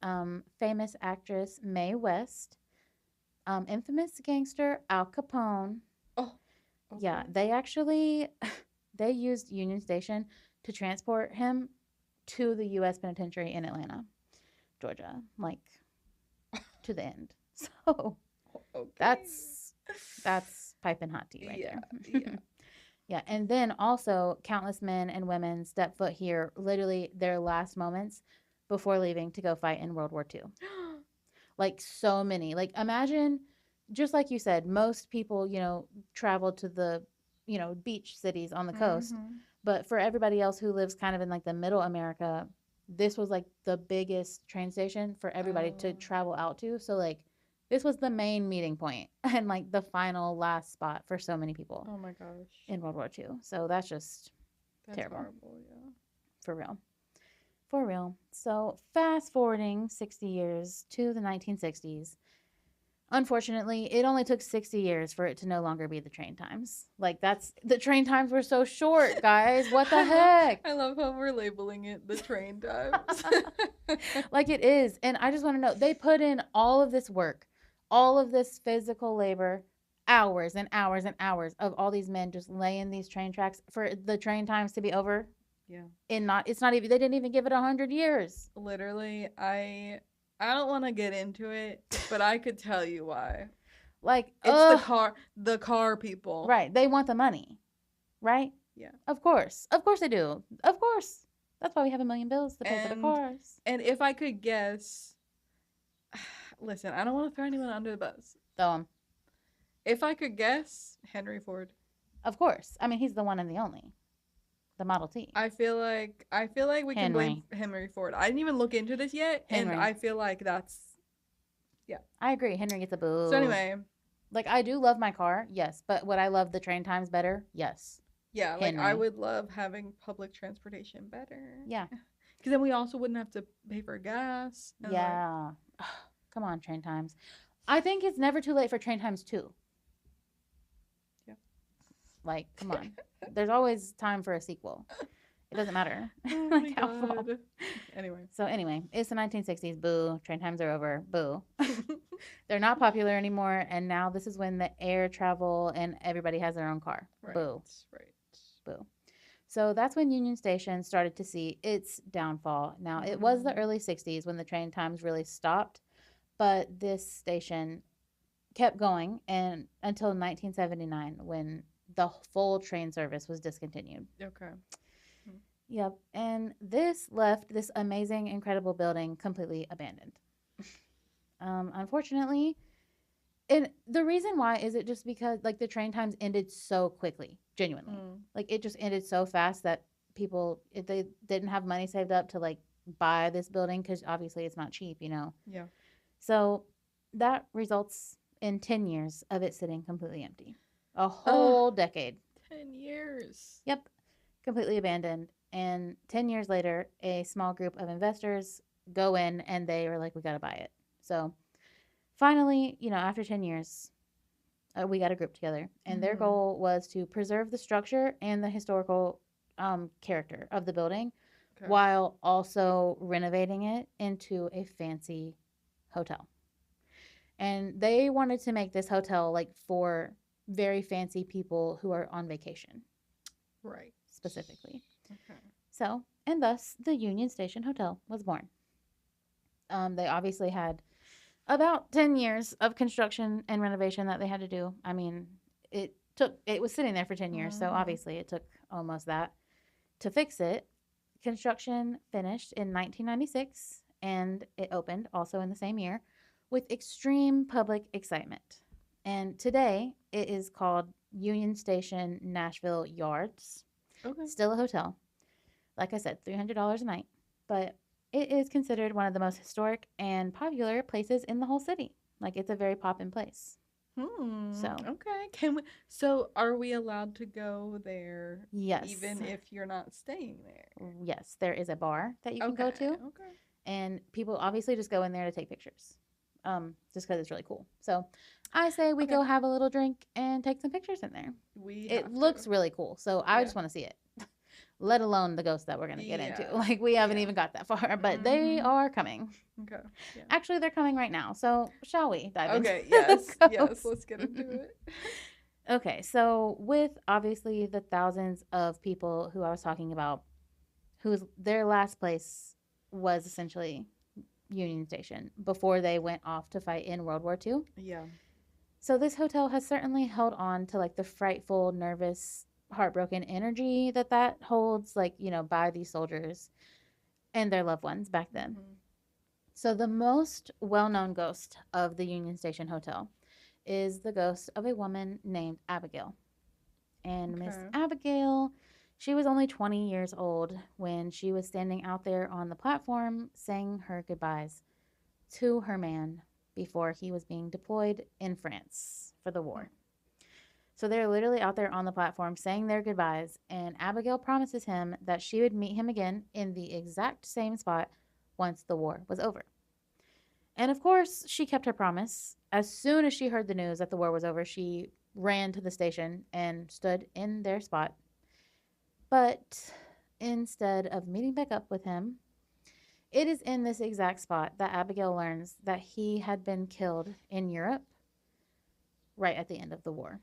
Famous actress Mae West, infamous gangster Al Capone. Oh, okay. Yeah, they actually they used Union Station to transport him to the U.S. penitentiary in Atlanta, Georgia, like to the end. So Okay. that's piping hot tea right Yeah, there. yeah. Yeah, and then also countless men and women step foot here literally their last moments before leaving to go fight in World War II. Like so many. Like imagine just like you said, most people, travel to the, beach cities on the coast. Mm-hmm. But for everybody else who lives kind of in like the middle America, this was like the biggest train station for everybody to Oh, travel out to. So like this was the main meeting point and like the final last spot for so many people oh my gosh. in World War II. So that's just That's terrible. horrible, yeah. For real. For real. So fast forwarding 60 years to the 1960s. Unfortunately, it only took 60 years for it to no longer be the train times. Like the train times were so short, guys. What the heck? I love how we're labeling it the train times. Like it is. And I just want to know, they put in all of this work, all of this physical labor, hours and hours and hours of all these men just laying these train tracks for the train times to be over. Yeah. It's not even, they didn't even give it 100 years. Literally, I don't want to get into it, but I could tell you why. Like, It's the car people. right. They want the money, right? Yeah. Of course. Of course they do. Of course. That's why we have a million bills to pay for the And cars. and if I could guess, listen, I don't want to throw anyone under the bus. So, If I could guess, Henry Ford. of course. I mean, he's the one and the only. The Model T. I feel like we can blame Henry. Henry Ford. I didn't even look into this yet, and Henry. I feel like that's yeah. I agree. Henry gets a boo. So anyway, like, I do love my car, yes. But would I love the train times better? Yes. yeah, like I Henry. would love having public transportation better. Yeah. Because then we also wouldn't have to pay for gas. And like, Yeah. Come on, train times. I think it's never too late for train times too. Yeah. Like, come on. There's always time for a sequel. It doesn't matter. oh like my how long. god. Anyway. So anyway, it's the 1960s. Boo. Train times are over. Boo. They're not popular anymore, and now this is when the air travel and everybody has their own car. Right. Boo. Right. Boo. So that's when Union Station started to see its downfall. Now, it was the early 60s when the train times really stopped, but this station kept going and until 1979 when the full train service was discontinued. Okay. Yep. And this left this amazing, incredible building completely abandoned. Unfortunately, and the reason why is it just because like the train times ended so quickly, genuinely. Like it just ended so fast that people, if they didn't have money saved up to like buy this building, because obviously it's not cheap, you know. Yeah. So that results in 10 years of it sitting completely empty. A whole decade. 10 years. Yep. Completely abandoned. And 10 years later, a small group of investors go in and they were like, we got to buy it. So finally, you know, after 10 years, we got a group together. And their goal was to preserve the structure and the historical character of the building while also renovating it into a fancy hotel. And they wanted to make this hotel like for very fancy people who are on vacation. Right. Specifically. Okay. So, and thus the Union Station Hotel was born. They obviously had about 10 years of construction and renovation that they had to do. I mean, it was sitting there for 10 years, so obviously it took almost that to fix it. Construction finished in 1996 and it opened also in the same year with extreme public excitement. And today it is called Union Station Nashville Yards. Okay. Still a hotel. Like I said, $300 a night. But it is considered one of the most historic and popular places in the whole city. Like it's a very poppin' place. So okay. So are we allowed to go there? Yes. Even if you're not staying there? Yes, there is a bar that you can go to. Okay. And people obviously just go in there to take pictures. Just because it's really cool. So I say we go have a little drink and take some pictures in there. It looks really cool. So I just want to see it. Let alone the ghosts that we're going to get into. Like, we haven't even got that far, but they are coming. Okay. Yeah. Actually, they're coming right now. So, shall we dive into yes. the Yes, ghosts? let's get into it. Okay, so with obviously the thousands of people who I was talking about, whose their last place was essentially Union Station before they went off to fight in World War II. Yeah. So, this hotel has certainly held on to, like, the frightful, nervous, heartbroken energy that holds, like, you know, by these soldiers and their loved ones back then. So the most well-known ghost of the Union Station Hotel is the ghost of a woman named Abigail. And Miss Abigail, she was only 20 years old when she was standing out there on the platform saying her goodbyes to her man before he was being deployed in France for the war. So they're literally out there on the platform saying their goodbyes, and Abigail promises him that she would meet him again in the exact same spot once the war was over. And of course, she kept her promise. As soon as she heard the news that the war was over, she ran to the station and stood in their spot. But instead of meeting back up with him, it is in this exact spot that Abigail learns that he had been killed in Europe right at the end of the war.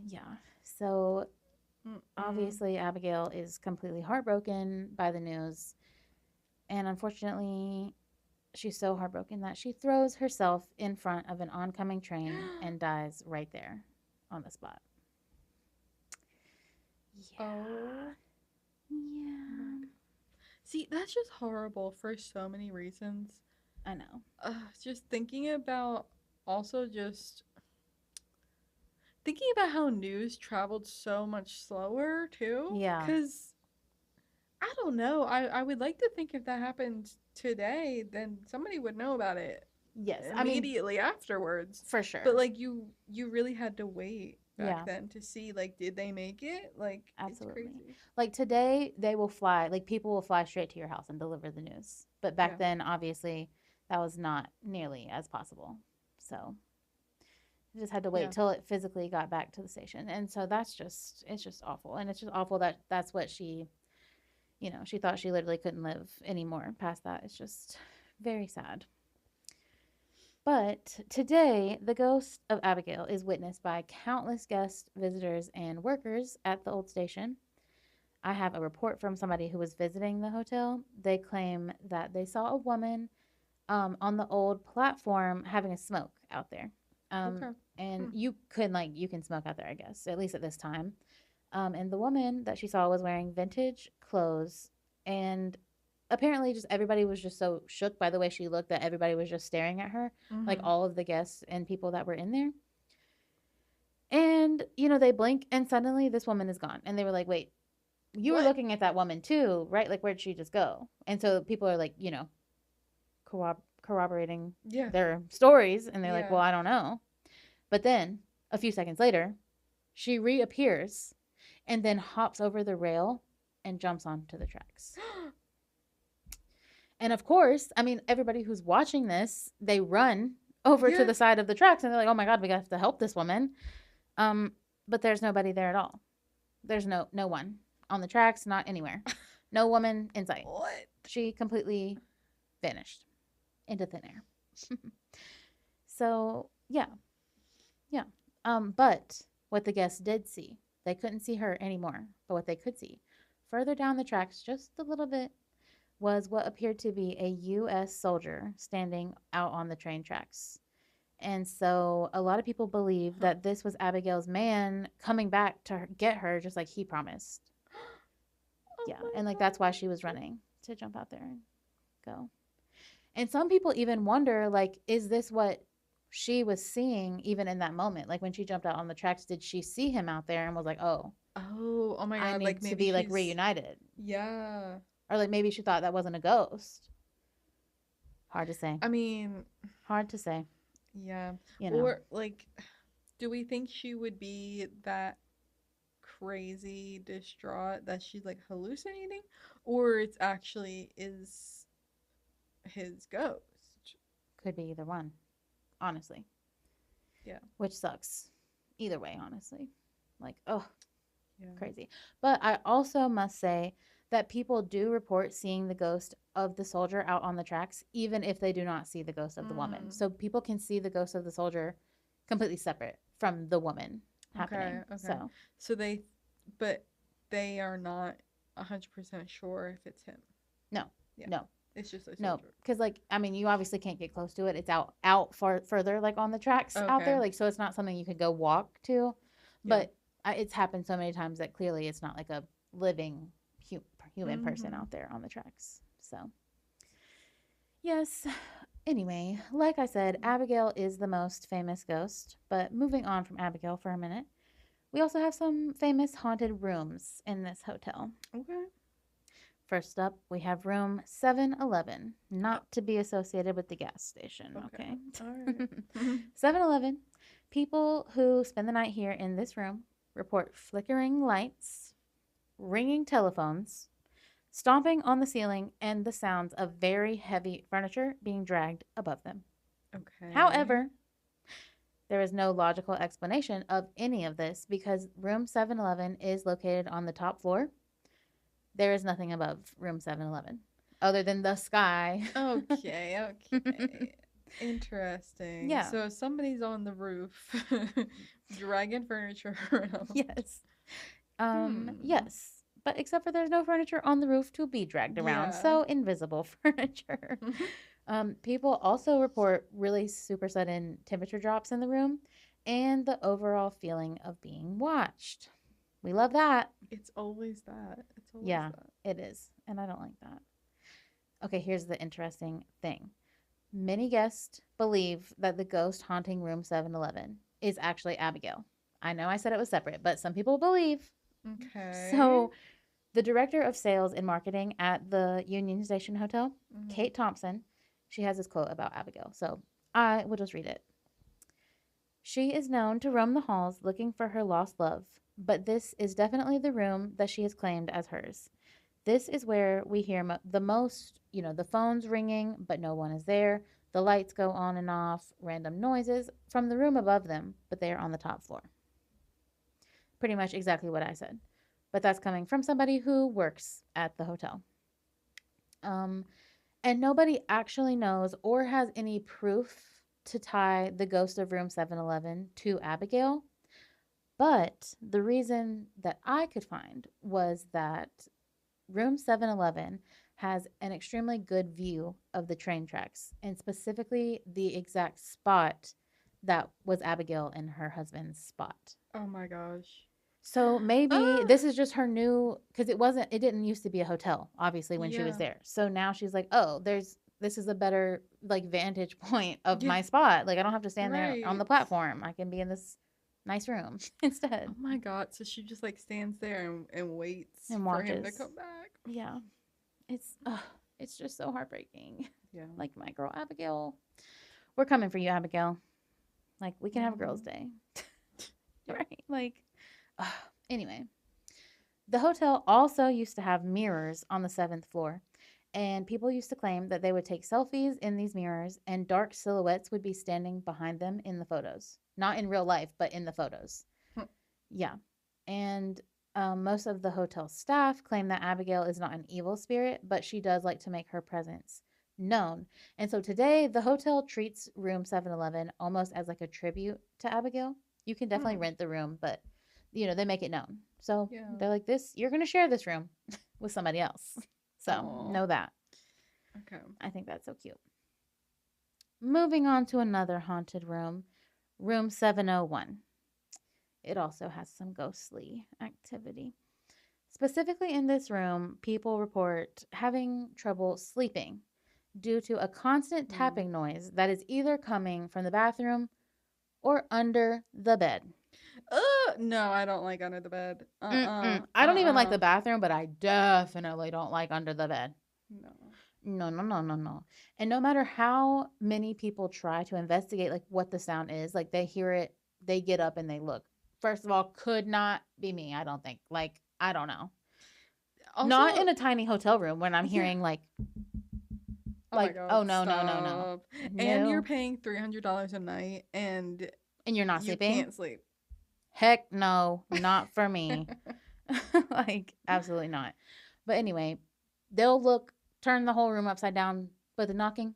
Yeah. So obviously Abigail is completely heartbroken by the news. And unfortunately, she's so heartbroken that she throws herself in front of an oncoming train and dies right there on the spot. Yeah. Oh my Yeah. God. See, that's just horrible for so many reasons. I know. Just thinking about also just thinking about how news traveled so much slower too. Yeah. Because I don't know. I would like to think if that happened today, then somebody would know about it Yes. I mean, immediately afterwards. for sure. But like you really had to wait back Yeah. then to see like did they make it? Like Absolutely. it's crazy. Like today, they will fly, like people will fly straight to your house and deliver the news. But back Yeah. then, obviously, that was not nearly as possible. So you just had to wait Yeah. till it physically got back to the station. And so it's just awful. And it's just awful that that's what she, she thought she literally couldn't live anymore past that. It's just very sad. But today, the ghost of Abigail is witnessed by countless guests, visitors, and workers at the old station. I have a report from somebody who was visiting the hotel. They claim that they saw a woman on the old platform having a smoke out there. Okay. And you can smoke out there, I guess, at least at this time. And the woman that she saw was wearing vintage clothes, and apparently just everybody was just so shook by the way she looked that everybody was just staring at her, like Mhm. all of the guests and people that were in there. And they blink and suddenly this woman is gone. And they were like, "Wait, you were What? looking at that woman too, right? Like, where'd she just go?" And so people are like, corroborating Yeah. their stories, and they're like, Yeah. "Well, I don't know." But then a few seconds later, she reappears and then hops over the rail and jumps onto the tracks. And of course, I mean, everybody who's watching this, they run over to Yeah. the side of the tracks and they're like, "Oh my God, we have to help this woman." But there's nobody there at all. There's no one on the tracks, not anywhere. No woman in sight. What? She completely vanished into thin air. So yeah. But what the guests did see, they couldn't see her anymore. But what they could see, further down the tracks, just a little bit, was what appeared to be a U.S. soldier standing out on the train tracks. And so a lot of people believe that this was Abigail's man coming back to get her, just like he promised. Oh Yeah, my and like that's why she was God. running to jump out there and go. And some people even wonder, like, is this what she was seeing even in that moment? Like when she jumped out on the tracks, did she see him out there and was like, "Oh, Oh my I God. need Like to maybe be like she's reunited," yeah. or like maybe she thought that wasn't a ghost? Hard to say. I mean, Hard to say. yeah. You know. Or like do we think she would be that crazy distraught that she's like hallucinating or it's actually is his ghost? Could be either one, honestly. Yeah. Which sucks. Either way, honestly. Like, oh, Yeah. crazy. But I also must say that people do report seeing the ghost of the soldier out on the tracks, even if they do not see the ghost of the woman. So people can see the ghost of the soldier completely separate from the woman happening. Okay. So, So but they are not 100% sure if it's him. no, Yeah. no, It's just a no. soldier. Because, like, I mean, you obviously can't get close to it. It's out further, like on the tracks out there. Okay. Like, so it's not something you could go walk to. Yeah. But it's happened so many times that clearly it's not like a living human person out there on the tracks. So, yes. Anyway, like I said, Abigail is the most famous ghost. But moving on from Abigail for a minute, we also have some famous haunted rooms in this hotel. Okay. First up, we have room 711, not to be associated with the gas station, okay? All right. 711, people who spend the night here in this room report flickering lights, ringing telephones, stomping on the ceiling, and the sounds of very heavy furniture being dragged above them. Okay. However, there is no logical explanation of any of this because room 711 is located on the top floor. There is nothing above room 711 other than the sky. Okay. Interesting. Yeah. So somebody's on the roof dragging furniture around. Yes. Yes. But except for there's no furniture on the roof to be dragged around. Yeah. So invisible furniture. People also report really super sudden temperature drops in the room and the overall feeling of being watched. We love that. It's always that. It's always Yeah, that. it is. And I don't like that. Okay, here's the interesting thing. Many guests believe that the ghost haunting room 711 is actually Abigail. I know I said it was separate, but some people believe. Okay. So, the director of sales and marketing at the Union Station Hotel, Mm-hmm. Kate Thompson, she has this quote about Abigail. So, I will just read it. She is known to roam the halls looking for her lost love, but this is definitely the room that she has claimed as hers. This is where we hear the most, the phone's ringing, but no one is there. The lights go on and off, random noises from the room above them, but they are on the top floor. Pretty much exactly what I said. But that's coming from somebody who works at the hotel. Um, and nobody actually knows or has any proof to tie the ghost of room 711 to Abigail. But the reason that I could find was that room 711 has an extremely good view of the train tracks and specifically the exact spot that was Abigail and her husband's spot. Oh my gosh. So maybe Ah. this is just her new because it didn't used to be a hotel, obviously, when she was Yeah. there. So now she's like, oh, this is a better like vantage point of Yeah. my spot. Like I don't have to stand there on Right. the platform. I can be in this nice room instead Oh my god. So she just like stands there and waits and for him to watches. come back. Yeah, it's it's just so heartbreaking. Yeah. Like my girl Abigail, we're coming for you, Abigail. Like we can have a girls' Mm-hmm. day, Yep. right? Like, uh, anyway, the hotel also used to have mirrors on the seventh floor, and people used to claim that they would take selfies in these mirrors, and dark silhouettes would be standing behind them in the photos. Not in real life, but in the photos. Yeah. And most of the hotel staff claim that Abigail is not an evil spirit, but she does like to make her presence known. And so today, the hotel treats room 711 almost as like a tribute to Abigail. You can definitely Hmm. rent the room, but they make it known. So Yeah. they're like, this, you're going to share this room with somebody else. So Oh. know that. Okay. I think that's so cute. Moving on to another haunted room, room 701. It also has some ghostly activity. Specifically in this room, people report having trouble sleeping due to a constant Mm. tapping noise that is either coming from the bathroom or under the bed. No, I don't like under the bed. Mm-mm. I don't even like Uh-uh. the bathroom, but I definitely don't like under the bed. No. No, no, no, no, no. And no matter how many people try to investigate like what the sound is, like they hear it, they get up and they look. First of all, could not be me, I don't think. Like, I don't know. Also, Not in a tiny hotel room when I'm yeah. hearing Oh my oh god, no, no, no, no. stop. And you're No. paying $300 a night and And you're not you sleeping? can't sleep. Heck no, not for me. Like absolutely not. But anyway, they'll look, turn the whole room upside down, but the knocking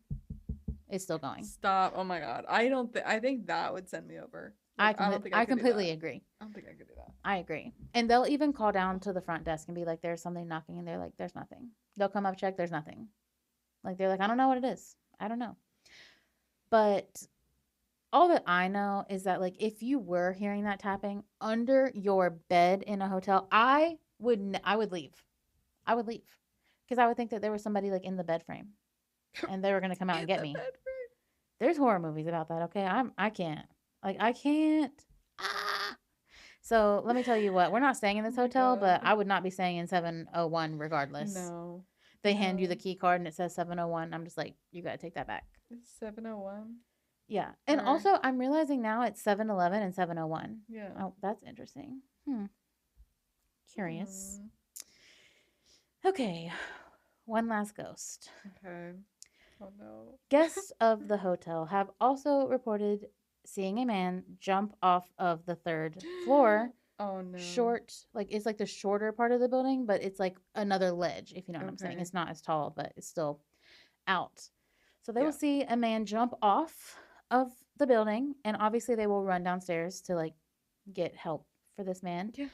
is still going. Stop. Oh my god. I think that would send me over. Like I don't think I I could do that. completely agree. I don't think I could do that. I agree. And they'll even call down to the front desk and be like, there's something knocking. And they're like, there's nothing. They'll come up, check, there's nothing. Like, they're like, I don't know what it is. I don't know. But all that I know is that, like, if you were hearing that tapping under your bed in a hotel, I would leave. I would leave because I would think that there was somebody like in the bed frame and they were gonna come out In and get the me. bed. There's horror movies about that. Okay, I can't. Like, I can't. Ah. So let me tell you what, we're not staying in Oh this my hotel, but god. I would not be staying in 701 regardless. No. They hand you the No. key card and it says 701. I'm just like, you got to take that back. It's 701. Yeah. And Or also, I'm realizing now it's 711 and 701. yeah. Oh, that's interesting. Curious. Hmm. Okay. One last ghost. Okay. Oh no. Guests of the hotel have also reported seeing a man jump off of the third floor. Oh no. Short, like it's like the shorter part of the building, but it's like another ledge, if you know what I'm saying. Okay. It's not as tall, but it's still out. So they will Yeah. see a man jump off of the building, and obviously they will run downstairs to like get help for this man. Yeah.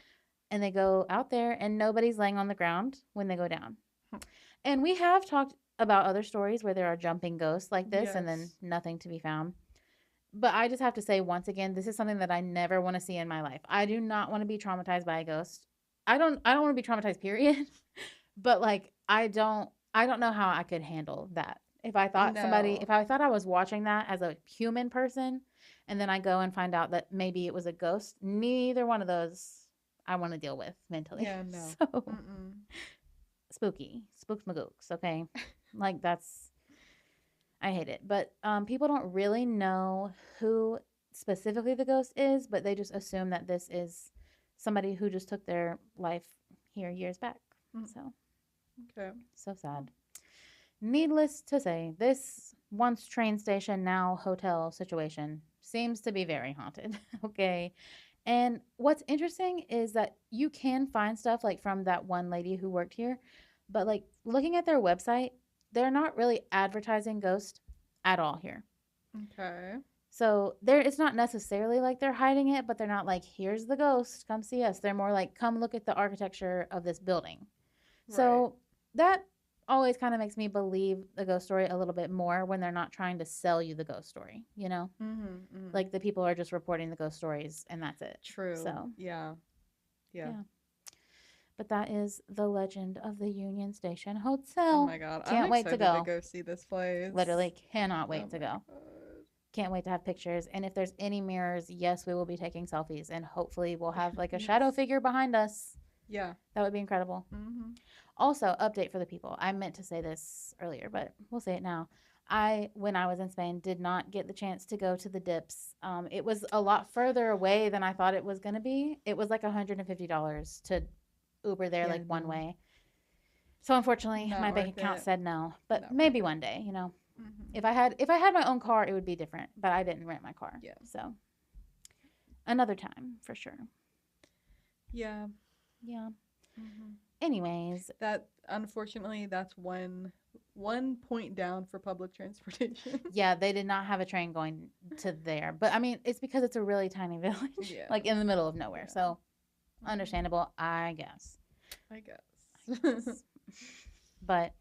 And they go out there, and nobody's laying on the ground when they go down. Hmm. And we have talked about other stories where there are jumping ghosts like this and then Yes. nothing to be found. But I just have to say once again, this is something that I never want to see in my life. I do not want to be traumatized by a ghost. I don't want to be traumatized, period. But like I don't know how I could handle that. If No. I thought I was watching that as a human person and then I go and find out that maybe it was a ghost, neither one of those I want to deal with mentally. Yeah, no. So Mm-mm. spooky. Spooks magooks, okay? Like that's I hate it. But people don't really know who specifically the ghost is, but they just assume that this is somebody who just took their life here years back. Mm. So, Okay. so sad. Needless to say, this once train station, now hotel situation seems to be very haunted. Okay. And what's interesting is that you can find stuff like from that one lady who worked here, but like looking at their website, they're not really advertising ghost at all here. Okay. So there it's not necessarily like they're hiding it, but they're not like, here's the ghost, come see us. They're more like, come look at the architecture of this building. Right. So that always kind of makes me believe the ghost story a little bit more when they're not trying to sell you the ghost story, you know? Mm-hmm. Mm. Like the people are just reporting the ghost stories and that's it. True. So, Yeah. Yeah. yeah. But that is the legend of the Union Station Oh Hotel. my god. I'm Can't wait to excited to go. go see this place. Literally cannot Oh wait to my go. god. Can't wait to have pictures. And if there's any mirrors, yes, we will be taking selfies and hopefully we'll have like a shadow Yes. figure behind us. Yeah. That would be incredible. Mm-hmm. Also, update for the people. I meant to say this earlier, but we'll say it now. When I was in Spain, did not get the chance to go to the dips. It was a lot further away than I thought it was going to be. It was like $150 to Uber there, Yeah, like one no. way. So unfortunately, Not my bank worth account it. said no. But Not worth maybe it. one day, you know. Mm-hmm. If I had my own car, it would be different. But I didn't rent my car, Yeah. so another time for sure. Yeah. Yeah. Mm-hmm. Anyways, That unfortunately, that's one point down for public transportation. yeah, they did not have a train going to there. But I mean, it's because it's a really tiny village, Yeah. like in the middle of nowhere. Yeah. So Mm-hmm. understandable, I guess. I I guess. guess. But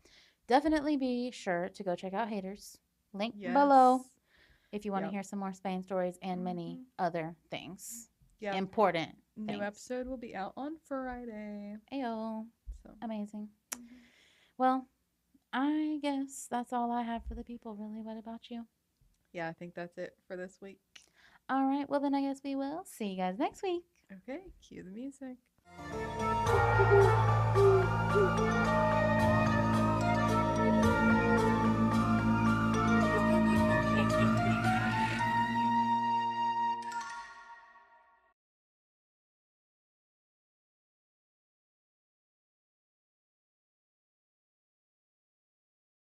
definitely be sure to go check out Haters. Link below Yes. if you want to Yep. hear some more Spain stories and many Mm-hmm. other things. Yeah. Important New things. episode will be out on Friday. Ayo. So. Amazing. Mhm. Well, I guess that's all I have for the people, really. What about you? Yeah, I think that's it for this week. All right. Well, then I guess we will see you guys next week. Okay, cue the music.